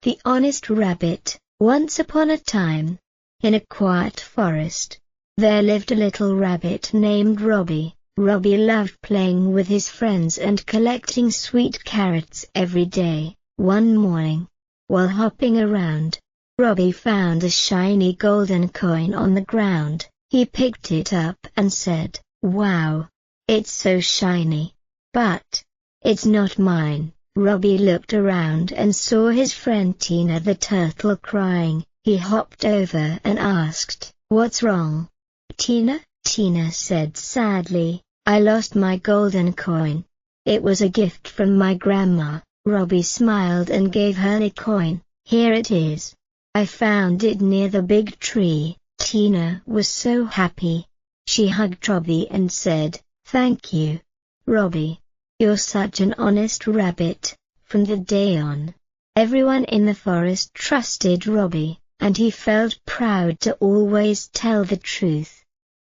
The Honest Rabbit. Once upon a time, in a quiet forest, there lived a little rabbit named Robbie. Robbie loved playing with his friends and collecting sweet carrots every day. One morning, while hopping around, Robbie found a shiny golden coin on the ground. He picked it up and said, "Wow, it's so shiny. But it's not mine." Robbie looked around and saw his friend Tina the turtle crying. He hopped over and asked, "What's wrong, Tina?" Tina said sadly, "I lost my golden coin. It was a gift from my grandma." Robbie smiled and gave her the coin. "Here it is. I found it near the big tree." Tina was so happy. She hugged Robbie and said, "Thank you, Robbie. You're such an honest rabbit." From that day on, everyone in the forest trusted Robbie, and he felt proud to always tell the truth.